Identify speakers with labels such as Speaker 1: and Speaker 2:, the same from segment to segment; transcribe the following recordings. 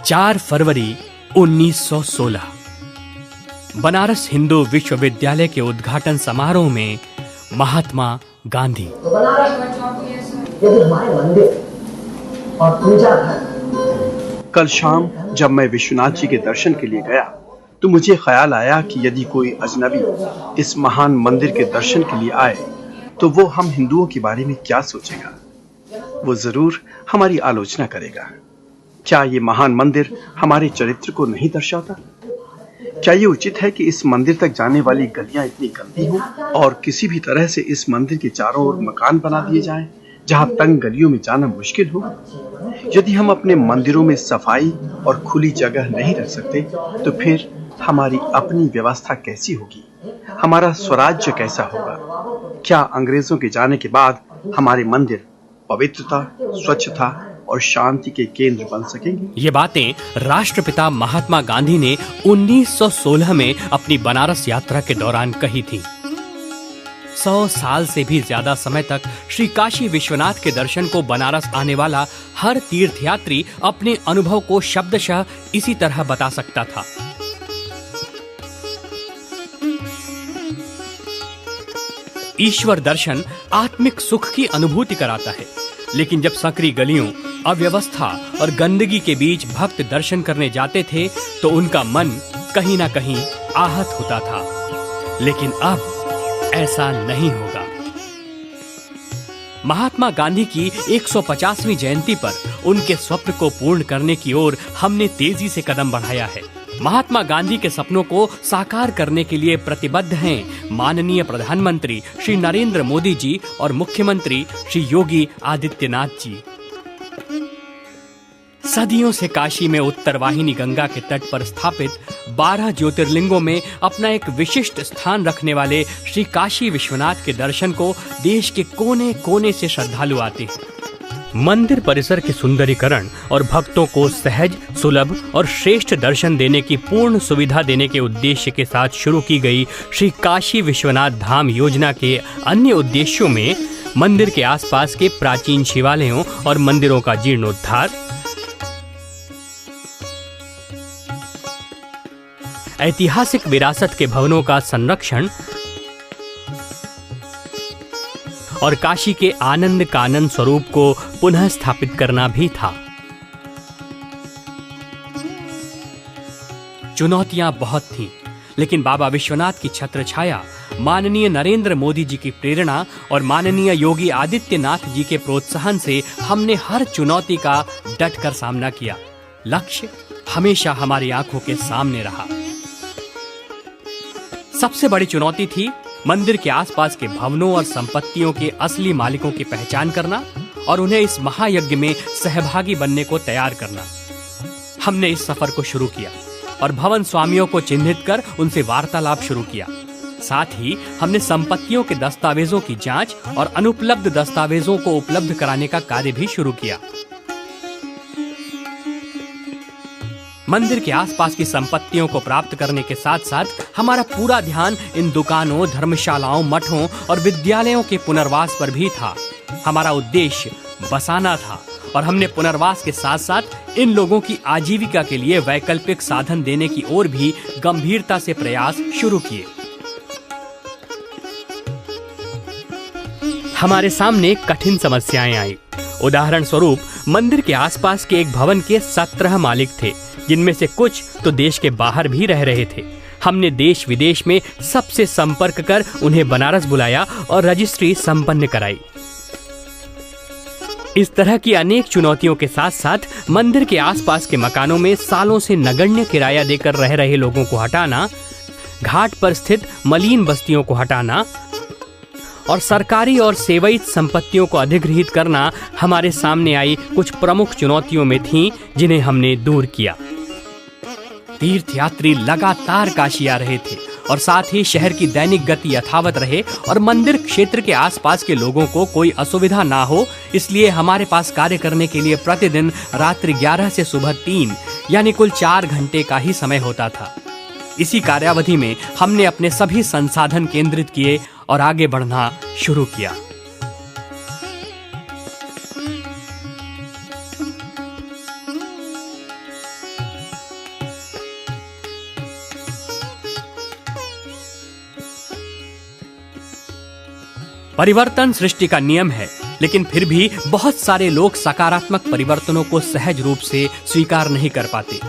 Speaker 1: 4 फरवरी 1916 बनारस हिंदू विश्वविद्यालय के उद्घाटन समारोह में महात्मा गांधी।
Speaker 2: कल शाम जब मैं विश्वनाथ जी के दर्शन के लिए गया तो मुझे ख्याल आया कि यदि कोई अजनबी इस महान मंदिर के दर्शन के लिए आए तो वो हम हिंदुओं के बारे में क्या सोचेगा। वो जरूर हमारी आलोचना करेगा। क्या ये महान मंदिर हमारे चरित्र को नहीं दर्शाता? क्या ये उचित है कि इस मंदिर तक जाने वाली गलियां इतनी गंदी हों और किसी भी तरह से इस मंदिर के चारों ओर मकान बना दिए जाएं, जहां तंग गलियों में जाना मुश्किल हो? यदि हम अपने मंदिरों में सफाई और खुली जगह नहीं रख सकते तो फिर हमारी अपनी व्यवस्था कैसी होगी? हमारा स्वराज्य कैसा होगा? क्या अंग्रेजों के जाने के बाद हमारे मंदिर पवित्रता, स्वच्छता और शांति के केंद्र बन सकेंगे?
Speaker 1: ये बातें राष्ट्रपिता महात्मा गांधी ने 1916 में अपनी बनारस यात्रा के दौरान कही थी। 100 साल से भी ज्यादा समय तक श्री काशी विश्वनाथ के दर्शन को बनारस आने वाला हर तीर्थयात्री अपने अनुभव को शब्दशः इसी तरह बता सकता था। ईश्वर दर्शन आत्मिक सुख की अनुभूति कराता है, लेकिन जब संकरी गलियों, अव्यवस्था और गंदगी के बीच भक्त दर्शन करने जाते थे तो उनका मन कहीं ना कहीं आहत होता था। लेकिन अब ऐसा नहीं होगा। महात्मा गांधी की 150वीं जयंती पर उनके स्वप्न को पूर्ण करने की ओर हमने तेजी से कदम बढ़ाया है। महात्मा गांधी के सपनों को साकार करने के लिए प्रतिबद्ध हैं माननीय प्रधानमंत्री श्री नरेंद्र मोदी जी और मुख्यमंत्री श्री योगी आदित्यनाथ जी। सदियों से काशी में उत्तरवाहिनी गंगा के तट पर स्थापित 12 ज्योतिर्लिंगों में अपना एक विशिष्ट स्थान रखने वाले श्री काशी विश्वनाथ के दर्शन को देश के कोने कोने से श्रद्धालु आते हैं। मंदिर परिसर के सुंदरीकरण और भक्तों को सहज, सुलभ और श्रेष्ठ दर्शन देने की पूर्ण सुविधा देने के उद्देश्य के साथ शुरू की गई श्री काशी विश्वनाथ धाम योजना के अन्य उद्देश्यों में मंदिर के आसपास के प्राचीन शिवालयों और मंदिरों का जीर्णोद्धार, ऐतिहासिक विरासत के भवनों का संरक्षण और काशी के आनंद कानन स्वरूप को पुनः स्थापित करना भी था। चुनौतियां बहुत थीं, लेकिन बाबा विश्वनाथ की छत्र छाया, माननीय नरेंद्र मोदी जी की प्रेरणा और माननीय योगी आदित्यनाथ जी के प्रोत्साहन से हमने हर चुनौती का डटकर सामना किया। लक्ष्य हमेशा हमारी आंखों के सामने रहा। सबसे बड़ी चुनौती थी मंदिर के आसपास के भवनों और संपत्तियों के असली मालिकों की पहचान करना और उन्हें इस महायज्ञ में सहभागी बनने को तैयार करना। हमने इस सफर को शुरू किया और भवन स्वामियों को चिन्हित कर उनसे वार्तालाप शुरू किया। साथ ही हमने संपत्तियों के दस्तावेजों की जांच और अनुपलब्ध दस्तावेजों को उपलब्ध कराने का कार्य भी शुरू किया। मंदिर के आसपास की संपत्तियों को प्राप्त करने के साथ साथ हमारा पूरा ध्यान इन दुकानों, धर्मशालाओं, मठों और विद्यालयों के पुनर्वास पर भी था। हमारा उद्देश्य बसाना था और हमने पुनर्वास के साथ साथ इन लोगों की आजीविका के लिए वैकल्पिक साधन देने की ओर भी गंभीरता से प्रयास शुरू किए। हमारे सामने कठिन समस्याएं आई। उदाहरण स्वरूप मंदिर के आसपास के एक भवन के 17 मालिक थे, जिनमें से कुछ तो देश के बाहर भी रह रहे थे। हमने देश विदेश में सबसे संपर्क कर उन्हें बनारस बुलाया और रजिस्ट्री संपन्न कराई। इस तरह की अनेक चुनौतियों के साथ साथ मंदिर के आसपास के मकानों में सालों से नगण्य किराया देकर रह रहे लोगों को हटाना, घाट पर स्थित मलिन बस्तियों को हटाना और सरकारी और सेवायित संपत्तियों को अधिग्रहित करना हमारे सामने आई कुछ प्रमुख चुनौतियों में थीं, जिन्हें हमने दूर किया। तीर्थयात्री लगातार काशी आ रहे थे और साथ ही शहर की दैनिक गति यथावत रहे और मंदिर क्षेत्र के आसपास के लोगों को कोई असुविधा ना हो, इसलिए हमारे पास कार्य करने के लिए प्रतिदिन रात्रि 11 से सुबह 3 यानी कुल 4 घंटे का ही समय होता था। इसी कार्यावधि में हमने अपने सभी संसाधन केंद्रित किए और आगे बढ़ना शुरू किया। परिवर्तन सृष्टि का नियम है, लेकिन फिर भी बहुत सारे लोग सकारात्मक परिवर्तनों को सहज रूप से स्वीकार नहीं कर पाते।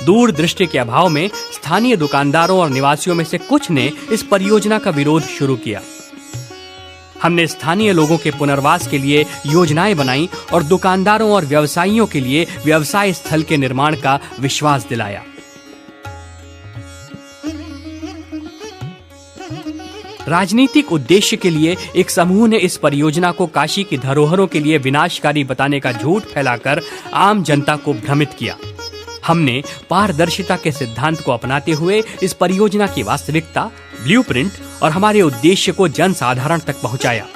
Speaker 1: दूरदृष्टि के अभाव में स्थानीय दुकानदारों और निवासियों में से कुछ ने इस परियोजना का विरोध शुरू किया। हमने स्थानीय लोगों के पुनर्वास के लिए योजनाएं बनाई और दुकानदारों और व्यवसायियों के लिए व्यवसाय स्थल के निर्माण का विश्वास दिलाया। राजनीतिक उद्देश्य के लिए एक समूह ने इस परियोजना को काशी की धरोहरों के लिए विनाशकारी बताने का झूठ फैलाकर आम जनता को भ्रमित किया। हमने पारदर्शिता के सिद्धांत को अपनाते हुए इस परियोजना की वास्तविकता, ब्लूप्रिंट और हमारे उद्देश्य को जनसाधारण तक पहुंचाया।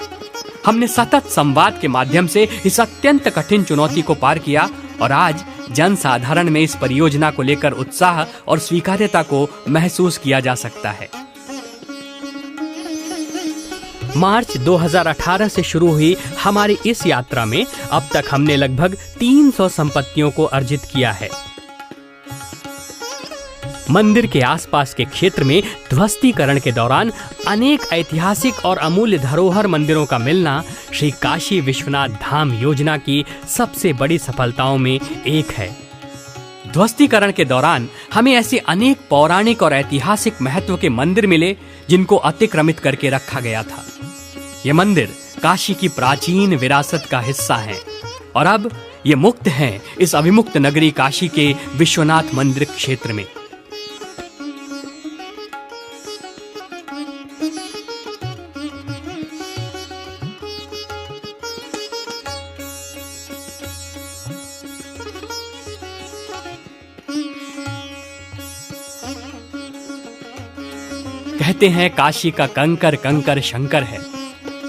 Speaker 1: हमने सतत संवाद के माध्यम से इस अत्यंत कठिन चुनौती को पार किया और आज जनसाधारण में इस परियोजना को लेकर उत्साह और स्वीकार्यता को महसूस किया जा सकता है। मार्च 2018 से शुरू हुई हमारी इस यात्रा में अब तक हमने लगभग 300 संपत्तियों को अर्जित किया है। मंदिर के आसपास के क्षेत्र में ध्वस्तीकरण के दौरान अनेक ऐतिहासिक और अमूल्य धरोहर मंदिरों का मिलना श्री काशी विश्वनाथ धाम योजना की सबसे बड़ी सफलताओं में एक है। ध्वस्तीकरण के दौरान हमें ऐसे अनेक पौराणिक और ऐतिहासिक महत्व के मंदिर मिले जिनको अतिक्रमित करके रखा गया था। ये मंदिर काशी की प्राचीन विरासत का हिस्सा हैं और अब ये मुक्त हैं इस अविमुक्त नगरी काशी के विश्वनाथ मंदिर क्षेत्र में। कहते हैं काशी का कंकर कंकर शंकर है।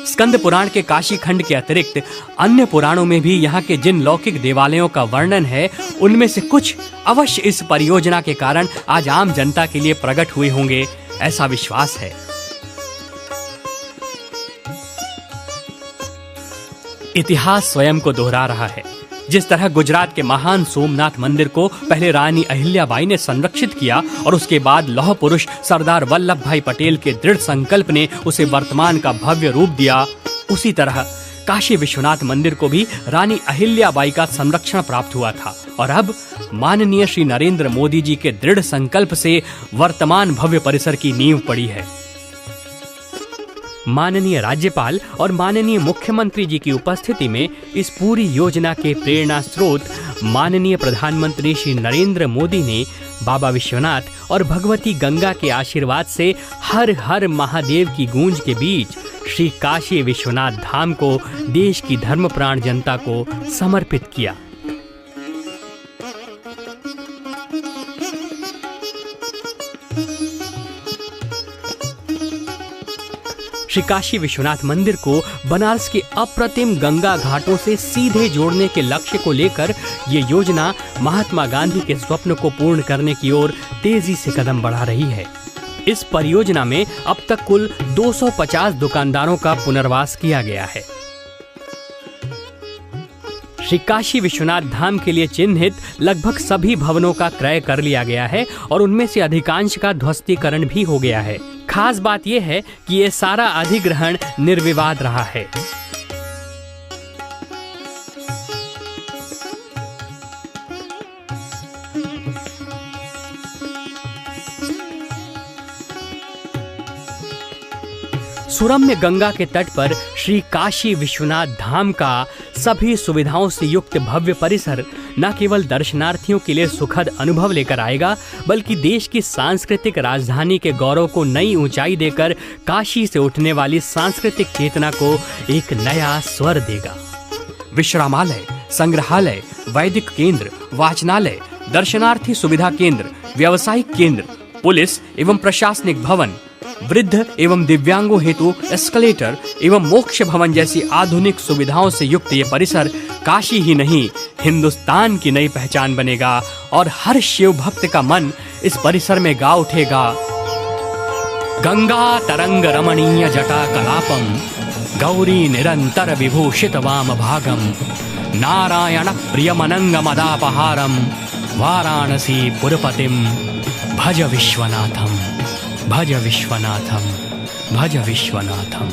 Speaker 1: स्कंद पुराण के काशी खंड के अतिरिक्त अन्य पुराणों में भी यहाँ के जिन लौकिक देवालयों का वर्णन है, उनमें से कुछ अवश्य इस परियोजना के कारण आज आम जनता के लिए प्रकट हुए होंगे, ऐसा विश्वास है। इतिहास स्वयं को दोहरा रहा है। जिस तरह गुजरात के महान सोमनाथ मंदिर को पहले रानी अहिल्याबाई ने संरक्षित किया और उसके बाद लौह पुरुष सरदार वल्लभ भाई पटेल के दृढ़ संकल्प ने उसे वर्तमान का भव्य रूप दिया, उसी तरह काशी विश्वनाथ मंदिर को भी रानी अहिल्याबाई का संरक्षण प्राप्त हुआ था और अब माननीय श्री नरेंद्र मोदी जी के दृढ़ संकल्प से वर्तमान भव्य परिसर की नींव पड़ी है। माननीय राज्यपाल और माननीय मुख्यमंत्री जी की उपस्थिति में इस पूरी योजना के प्रेरणा स्रोत माननीय प्रधानमंत्री श्री नरेंद्र मोदी ने बाबा विश्वनाथ और भगवती गंगा के आशीर्वाद से हर हर महादेव की गूंज के बीच श्री काशी विश्वनाथ धाम को देश की धर्मप्राण जनता को समर्पित किया। श्री काशी विश्वनाथ मंदिर को बनारस के अप्रतिम गंगा घाटों से सीधे जोड़ने के लक्ष्य को लेकर ये योजना महात्मा गांधी के स्वप्न को पूर्ण करने की ओर तेजी से कदम बढ़ा रही है। इस परियोजना में अब तक कुल 250 दुकानदारों का पुनर्वास किया गया है। श्री काशी विश्वनाथ धाम के लिए चिन्हित लगभग सभी भवनों का क्रय कर लिया गया है और उनमें से अधिकांश का ध्वस्तीकरण भी हो गया है। खास बात यह है कि यह सारा अधिग्रहण निर्विवाद रहा है। सुरम्य गंगा के तट पर श्री काशी विश्वनाथ धाम का सभी सुविधाओं से युक्त भव्य परिसर न केवल दर्शनार्थियों के लिए सुखद अनुभव लेकर आएगा, बल्कि देश की सांस्कृतिक राजधानी के गौरव को नई ऊंचाई देकर काशी से उठने वाली सांस्कृतिक चेतना को एक नया स्वर देगा। विश्रामालय, संग्रहालय, वैदिक केंद्र, वाचनालय, दर्शनार्थी सुविधा केंद्र, व्यावसायिक केंद्र, पुलिस एवं प्रशासनिक भवन, वृद्ध एवं दिव्यांगों हेतु एस्केलेटर एवं मोक्ष भवन जैसी आधुनिक सुविधाओं से युक्त ये परिसर काशी ही नहीं, हिंदुस्तान की नई पहचान बनेगा और हर शिव भक्त का मन इस परिसर में गा उठेगा। गंगा तरंग रमणीय जटा कलापम, गौरी निरंतर विभूषित वाम भागम, नारायण प्रियमनंग मदापहारम, वाराणसी पुरपतिम भज विश्वनाथम, भज विश्वनाथम, भज विश्वनाथम।